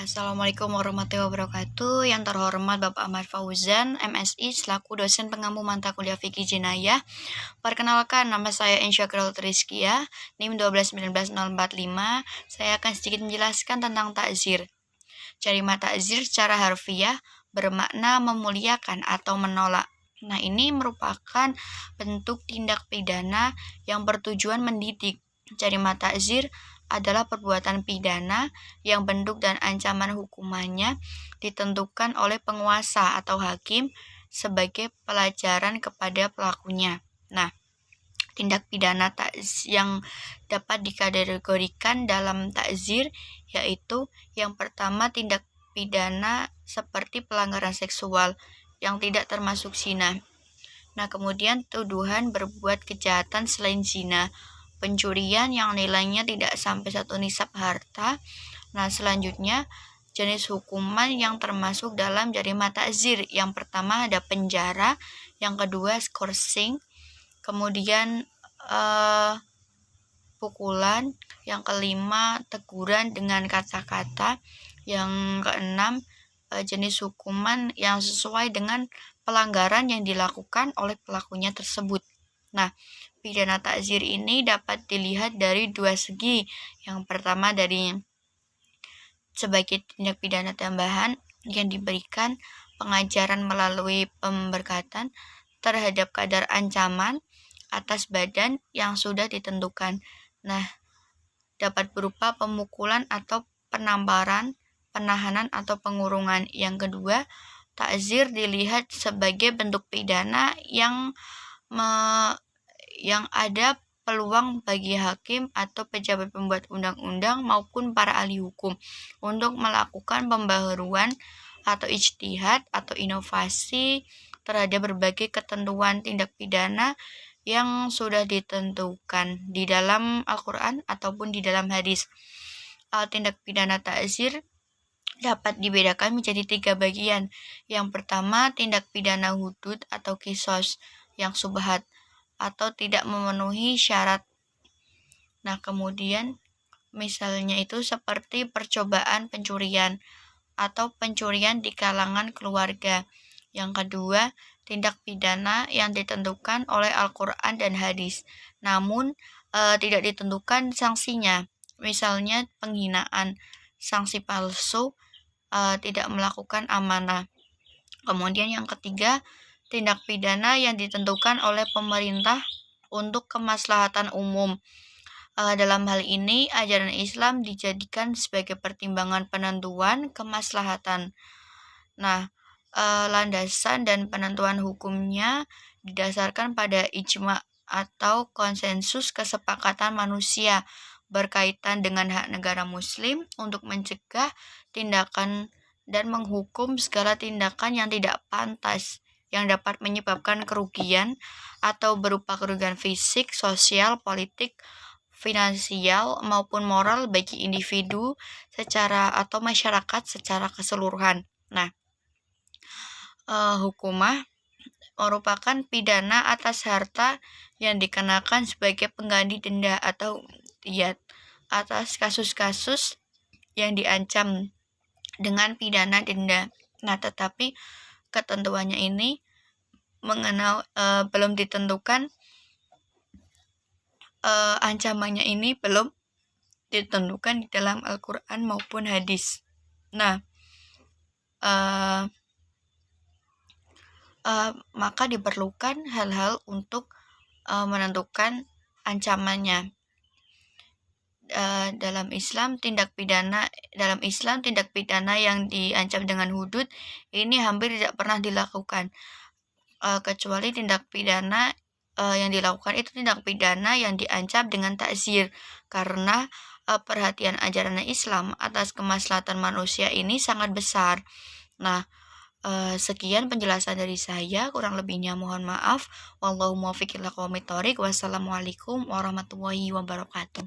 Assalamualaikum warahmatullahi wabarakatuh. Yang terhormat Bapak Ahmad Fauzan, MSI, selaku dosen pengampu mata kuliah Fikih Jinayah. Perkenalkan, nama saya Insyakirul Triskia, NIM 1219045. Saya akan sedikit menjelaskan tentang takzir. Kalimat takzir secara harfiah bermakna memuliakan atau menolak. Nah, ini merupakan bentuk tindak pidana yang bertujuan mendidik. Kalimat takzir adalah perbuatan pidana yang bentuk dan ancaman hukumannya ditentukan oleh penguasa atau hakim sebagai pelajaran kepada pelakunya. Nah, tindak pidana yang dapat dikategorikan dalam takzir yaitu yang pertama tindak pidana seperti pelanggaran seksual yang tidak termasuk zina. Nah, kemudian tuduhan berbuat kejahatan selain zina, pencurian yang nilainya tidak sampai 1 nisab harta. Nah, selanjutnya jenis hukuman yang termasuk dalam jarimat takzir. Yang pertama ada penjara, yang kedua skorsing, kemudian pukulan, yang kelima teguran dengan kata-kata, yang keenam jenis hukuman yang sesuai dengan pelanggaran yang dilakukan oleh pelakunya tersebut. Nah, pidana takzir ini dapat dilihat dari dua segi. Yang pertama dari sebagai tindak pidana tambahan yang diberikan pengajaran melalui pemberkatan terhadap kadar ancaman atas badan yang sudah ditentukan. Nah, dapat berupa pemukulan atau penamparan, penahanan atau pengurungan. Yang kedua, takzir dilihat sebagai bentuk pidana yang ada peluang bagi hakim atau pejabat pembuat undang-undang maupun para ahli hukum untuk melakukan pembaharuan atau ijtihad atau inovasi terhadap berbagai ketentuan tindak pidana yang sudah ditentukan di dalam Al-Quran ataupun di dalam hadis. Tindak pidana takzir dapat dibedakan menjadi 3 bagian. Yang pertama, tindak pidana hudud atau kisos yang subhat atau tidak memenuhi syarat. Nah, kemudian misalnya itu seperti percobaan pencurian atau pencurian di kalangan keluarga. Yang kedua, tindak pidana yang ditentukan oleh Al-Quran dan hadis, namun tidak ditentukan sanksinya. Misalnya penghinaan, sanksi palsu, tidak melakukan amanah. Kemudian yang ketiga, tindak pidana yang ditentukan oleh pemerintah untuk kemaslahatan umum. Dalam hal ini, ajaran Islam dijadikan sebagai pertimbangan penentuan kemaslahatan. Nah, landasan dan penentuan hukumnya didasarkan pada ijma atau konsensus kesepakatan manusia berkaitan dengan hak negara muslim untuk mencegah tindakan dan menghukum segala tindakan yang tidak pantas yang dapat menyebabkan kerugian atau berupa kerugian fisik, sosial, politik, finansial maupun moral bagi individu secara atau masyarakat secara keseluruhan. Nah, hukumah merupakan pidana atas harta yang dikenakan sebagai pengganti denda atau diyat atas kasus-kasus yang diancam dengan pidana denda. Nah, tetapi ketentuannya ini belum ditentukan, ancamannya ini belum ditentukan di dalam Al-Quran maupun hadis. Nah, maka diperlukan hal-hal untuk menentukan ancamannya. Dalam Islam tindak pidana yang diancam dengan hudud ini hampir tidak pernah dilakukan, kecuali tindak pidana yang dilakukan itu tindak pidana yang diancam dengan takzir, karena perhatian ajaran Islam atas kemaslahatan manusia ini sangat besar. Nah, sekian penjelasan dari saya, kurang lebihnya mohon maaf. Wallahu muwaffiq ila aqwamit thoriq. Wassalamualaikum warahmatullahi wabarakatuh.